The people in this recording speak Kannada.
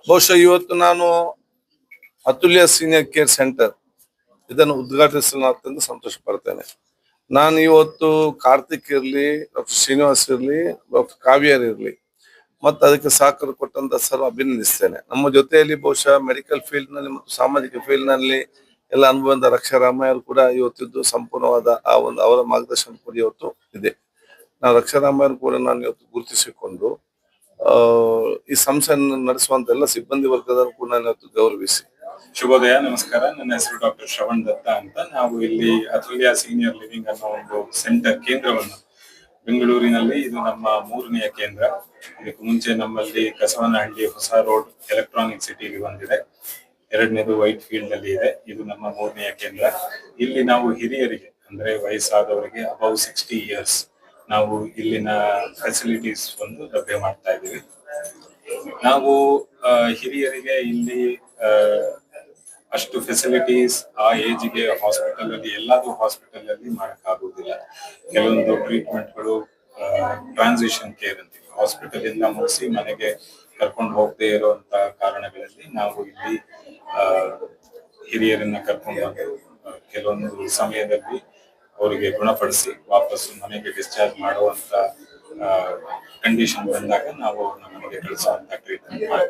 ಬಹುಶಃ ಇವತ್ತು ನಾನು ಅತುಲ್ಯ ಸೀನಿಯರ್ ಕೇರ್ ಸೆಂಟರ್ ಇದನ್ನು ಉದ್ಘಾಟಿಸಲು ಅತ್ಯಂತ ಸಂತೋಷ ಪಡ್ತೇನೆ. ನಾನು ಇವತ್ತು ಕಾರ್ತಿಕ್ ಇರಲಿ, ಡಾಕ್ಟರ್ ಶ್ರೀನಿವಾಸ್ ಇರಲಿ, ಡಾಕ್ಟರ್ ಕಾವ್ಯರ್ ಇರಲಿ ಮತ್ತು ಅದಕ್ಕೆ ಸಹಕಾರ ಕೊಟ್ಟಂತ ಸರ್ವ ಅಭಿನಂದಿಸ್ತೇನೆ. ನಮ್ಮ ಜೊತೆಯಲ್ಲಿ ಬಹುಶಃ ಮೆಡಿಕಲ್ ಫೀಲ್ಡ್ ನಲ್ಲಿ ಮತ್ತು ಸಾಮಾಜಿಕ ಫೀಲ್ಡ್ ನಲ್ಲಿ ಎಲ್ಲ ಅನುಭವದ ರಕ್ಷಾರಾಮಯ್ಯ ಅವರು ಕೂಡ ಇವತ್ತಿದ್ದು ಸಂಪೂರ್ಣವಾದ ಆ ಒಂದು ಅವರ ಮಾರ್ಗದರ್ಶನ ಕೂಡ ಇವತ್ತು ಇದೆ. ನಾವು ರಕ್ಷಾರಾಮಯ್ಯ ಕೂಡ ನಾನು ಇವತ್ತು ಗುರುತಿಸಿಕೊಂಡು ಈ ಸಂಸ್ಥೆಯನ್ನು ನಡೆಸುವಂತ ಎಲ್ಲ ಸಿಬ್ಬಂದಿ ವರ್ಗದವರು ಕೂಡ ನಾನು ಇವತ್ತು ಗೌರವಿಸಿ. ಶುಭೋದಯ, ನಮಸ್ಕಾರ. ನನ್ನ ಹೆಸರು ಡಾಕ್ಟರ್ ಶ್ರವಣ್ ದತ್ತ ಅಂತ. ನಾವು ಇಲ್ಲಿ ಅತುಲ್ಯ ಸೀನಿಯರ್ ಲಿವಿಂಗ್ ಅನ್ನೋ ಒಂದು ಸೆಂಟರ್ ಕೇಂದ್ರವನ್ನು ಬೆಂಗಳೂರಿನಲ್ಲಿ, ಇದು ನಮ್ಮ 3ನೇ ಕೇಂದ್ರ. ಇದಕ್ಕೆ ಮುಂಚೆ ನಮ್ಮಲ್ಲಿ ಕಸವನಹಳ್ಳಿ ಹೊಸ ರೋಡ್ ಎಲೆಕ್ಟ್ರಾನಿಕ್ ಸಿಟಿಲಿ ಒಂದಿದೆ, 2ನೇದು ವೈಟ್ ಫೀಲ್ಡ್ ಅಲ್ಲಿ ಇದೆ. ಇದು ನಮ್ಮ 3ನೇ ಕೇಂದ್ರ. ಇಲ್ಲಿ ನಾವು ಹಿರಿಯರಿಗೆ ಅಂದ್ರೆ ವಯಸ್ಸಾದವರಿಗೆ ಅಬೌವ್ 60 ಇಯರ್ಸ್ ನಾವು ಇಲ್ಲಿನ ಫೆಸಿಲಿಟೀಸ್ ಒಂದು ಲಭ್ಯ ಮಾಡ್ತಾ ಇದ್ದೀವಿ. ನಾವು ಹಿರಿಯರಿಗೆ ಇಲ್ಲಿ ಅಷ್ಟು ಫೆಸಿಲಿಟೀಸ್ ಆ ಏಜ್ಗೆ ಹಾಸ್ಪಿಟಲ್ ಅಲ್ಲಿ ಎಲ್ಲಾದ್ರೂ ಹಾಸ್ಪಿಟಲ್ ಅಲ್ಲಿ ಮಾಡಕ್ಕಾಗುವುದಿಲ್ಲ. ಕೆಲವೊಂದು ಟ್ರೀಟ್ಮೆಂಟ್ಗಳು ಟ್ರಾನ್ಸಿಷನ್ ಕೇರ್ ಅಂತೀವಿ, ಹಾಸ್ಪಿಟಲ್ ಇಂದ ಮುಗಿಸಿ ಮನೆಗೆ ಕರ್ಕೊಂಡು ಹೋಗದೆ ಇರುವಂತ ಕಾರಣಗಳಲ್ಲಿ ನಾವು ಇಲ್ಲಿ ಹಿರಿಯರನ್ನ ಕರ್ಕೊಂಡು ಬಂದು ಕೆಲವೊಂದು ಸಮಯದಲ್ಲಿ ಅವರಿಗೆ ಗುಣಪಡಿಸಿ ವಾಪಸ್ಸು ಮನೆಗೆ ಡಿಸ್ಚಾರ್ಜ್ ಮಾಡುವಂತ ಕಂಡೀಷನ್ ಬಂದಾಗ ನಾವು ಅವ್ರನ್ನ ಮನೆಗೆ ಕಳಿಸುವಂತ ಟ್ರೀಟ್ಮೆಂಟ್ ಮಾಡ್ತೀವಿ.